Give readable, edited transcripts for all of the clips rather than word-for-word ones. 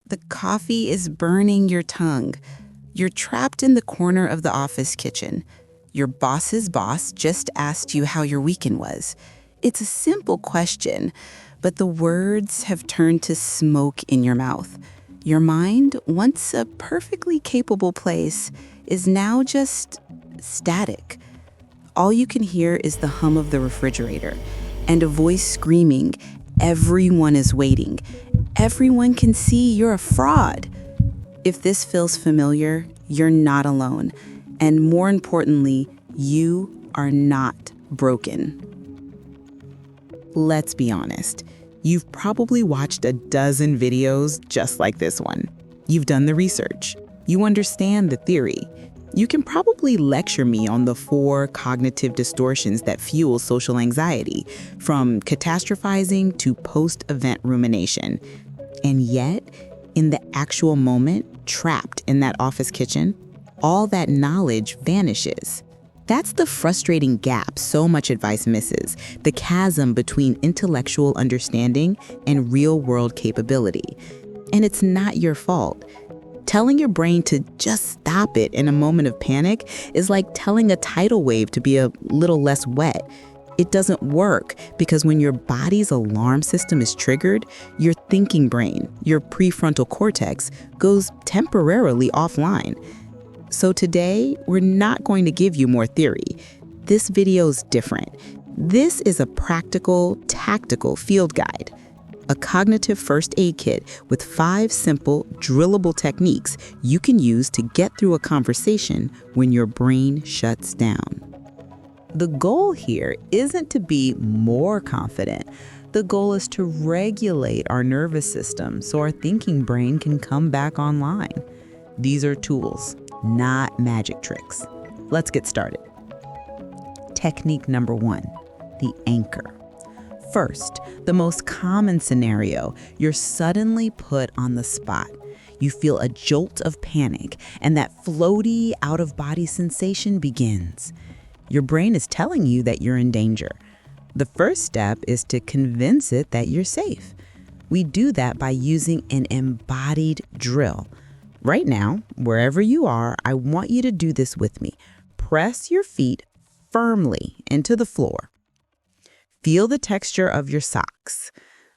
The coffee is burning your tongue. You're trapped in the corner of the office kitchen. Your boss's boss just asked you how your weekend was. It's a simple question, but the words have turned to smoke in your mouth. Your mind, once a perfectly capable place, is now just static. All you can hear is the hum of the refrigerator and a voice screaming, "Everyone is waiting. Everyone can see you're a fraud." If this feels familiar, you're not alone. And more importantly, you are not broken. Let's be honest. You've probably watched a dozen videos just like this one. You've done the research. You understand the theory. You can probably lecture me on the 4 cognitive distortions that fuel social anxiety, from catastrophizing to post-event rumination. And yet, in the actual moment, trapped in that office kitchen, all that knowledge vanishes. That's the frustrating gap so much advice misses, the chasm between intellectual understanding and real-world capability. And it's not your fault. Telling your brain to just stop it in a moment of panic is like telling a tidal wave to be a little less wet. It doesn't work because when your body's alarm system is triggered, your thinking brain, your prefrontal cortex, goes temporarily offline. So today, we're not going to give you more theory. This video's different. This is a practical, tactical field guide. A cognitive first aid kit with 5 simple, drillable techniques you can use to get through a conversation when your brain shuts down. The goal here isn't to be more confident. The goal is to regulate our nervous system so our thinking brain can come back online. These are tools, not magic tricks. Let's get started. Technique number 1, the anchor. First, the most common scenario, you're suddenly put on the spot. You feel a jolt of panic, and that floaty, out-of-body sensation begins. Your brain is telling you that you're in danger. The first step is to convince it that you're safe. We do that by using an embodied drill. Right now, wherever you are, I want you to do this with me. Press your feet firmly into the floor. Feel the texture of your socks,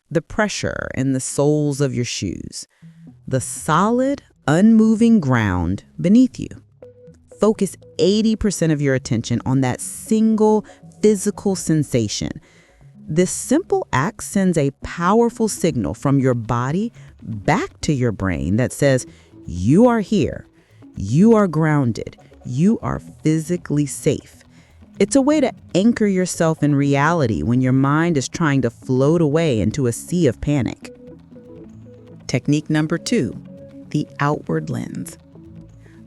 the pressure in the soles of your shoes, the solid, unmoving ground beneath you. Focus 80% of your attention on that single physical sensation. This simple act sends a powerful signal from your body back to your brain that says, you are here, you are grounded, you are physically safe. It's a way to anchor yourself in reality when your mind is trying to float away into a sea of panic. Technique number 2, the outward lens.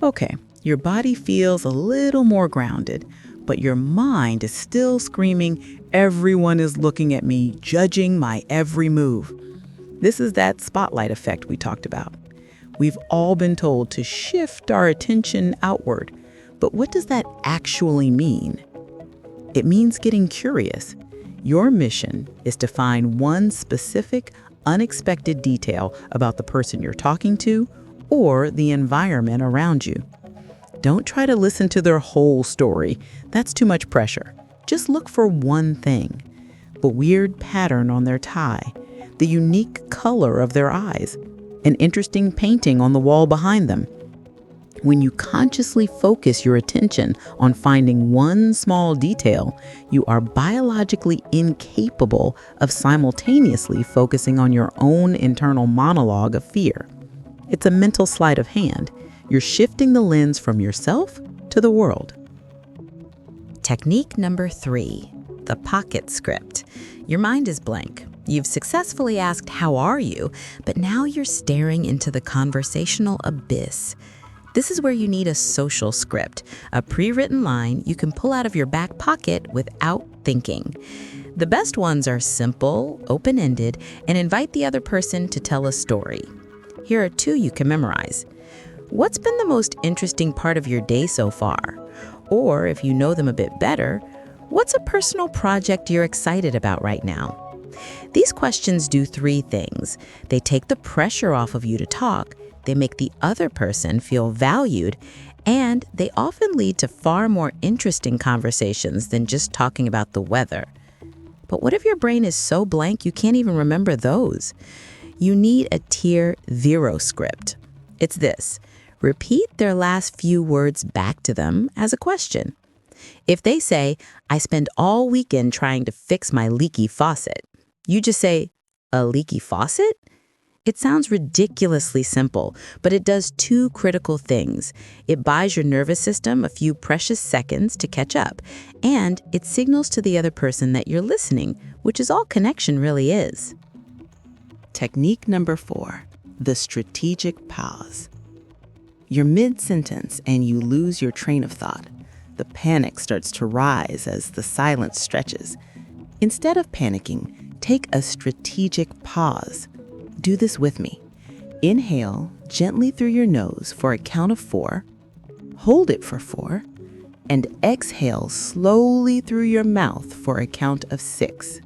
Okay, your body feels a little more grounded, but your mind is still screaming, "Everyone is looking at me, judging my every move." This is that spotlight effect we talked about. We've all been told to shift our attention outward, but what does that actually mean? It means getting curious. Your mission is to find one specific, unexpected detail about the person you're talking to or the environment around you. Don't try to listen to their whole story. That's too much pressure. Just look for one thing: the weird pattern on their tie, the unique color of their eyes, an interesting painting on the wall behind them. When you consciously focus your attention on finding one small detail, you are biologically incapable of simultaneously focusing on your own internal monologue of fear. It's a mental sleight of hand. You're shifting the lens from yourself to the world. Technique number 3, the pocket script. Your mind is blank. You've successfully asked, "How are you?" but now you're staring into the conversational abyss. This is where you need a social script, a pre-written line you can pull out of your back pocket without thinking. The best ones are simple, open-ended, and invite the other person to tell a story. Here are 2 you can memorize. What's been the most interesting part of your day so far? Or if you know them a bit better, what's a personal project you're excited about right now? These questions do three things. They take the pressure off of you to talk, they make the other person feel valued, and they often lead to far more interesting conversations than just talking about the weather. But what if your brain is so blank you can't even remember those? You need a Tier 0 script. It's this. Repeat their last few words back to them as a question. If they say, "I spend all weekend trying to fix my leaky faucet," you just say, "A leaky faucet?" It sounds ridiculously simple, but it does two critical things. It buys your nervous system a few precious seconds to catch up, and it signals to the other person that you're listening, which is all connection really is. Technique number 4, the strategic pause. You're mid-sentence and you lose your train of thought. The panic starts to rise as the silence stretches. Instead of panicking, take a strategic pause. Do this with me. Inhale gently through your nose for a count of 4, hold it for 4, and exhale slowly through your mouth for a count of 6.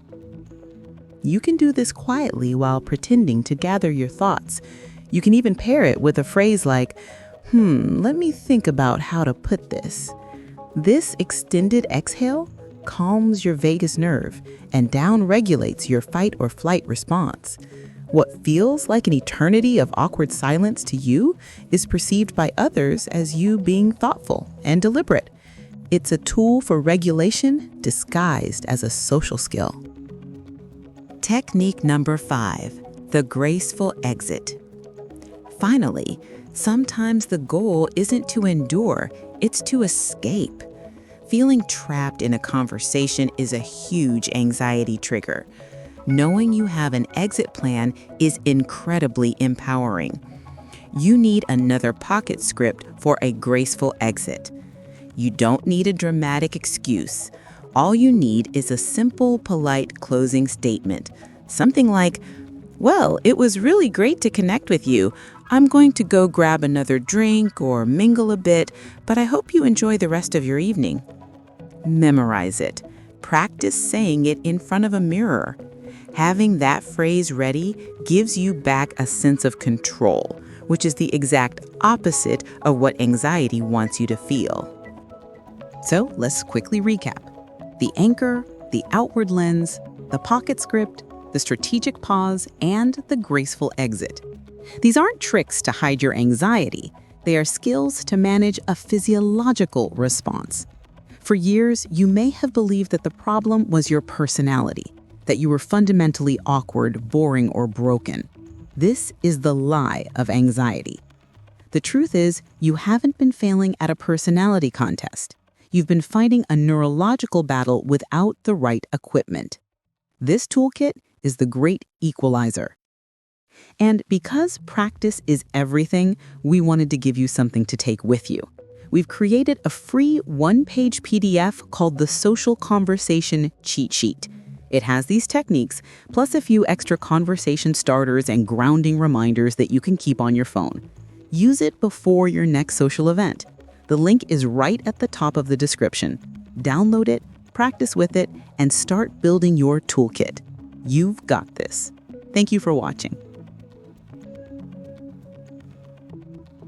You can do this quietly while pretending to gather your thoughts. You can even pair it with a phrase like, let me think about how to put this. This extended exhale calms your vagus nerve and downregulates your fight or flight response. What feels like an eternity of awkward silence to you is perceived by others as you being thoughtful and deliberate. It's a tool for regulation disguised as a social skill. Technique number 5, the graceful exit. Finally, sometimes the goal isn't to endure, it's to escape. Feeling trapped in a conversation is a huge anxiety trigger. Knowing you have an exit plan is incredibly empowering. You need another pocket script for a graceful exit. You don't need a dramatic excuse. All you need is a simple, polite closing statement. Something like, "Well, it was really great to connect with you. I'm going to go grab another drink or mingle a bit, but I hope you enjoy the rest of your evening." Memorize it. Practice saying it in front of a mirror. Having that phrase ready gives you back a sense of control, which is the exact opposite of what anxiety wants you to feel. So let's quickly recap. The anchor, the outward lens, the pocket script, the strategic pause, and the graceful exit. These aren't tricks to hide your anxiety. They are skills to manage a physiological response. For years, you may have believed that the problem was your personality, that you were fundamentally awkward, boring, or broken. This is the lie of anxiety. The truth is, you haven't been failing at a personality contest. You've been fighting a neurological battle without the right equipment. This toolkit is the great equalizer. And because practice is everything, we wanted to give you something to take with you. We've created a free one-page PDF called the Social Conversation Cheat Sheet. It has these techniques, plus a few extra conversation starters and grounding reminders that you can keep on your phone. Use it before your next social event. The link is right at the top of the description. Download it, practice with it, and start building your toolkit. You've got this. Thank you for watching.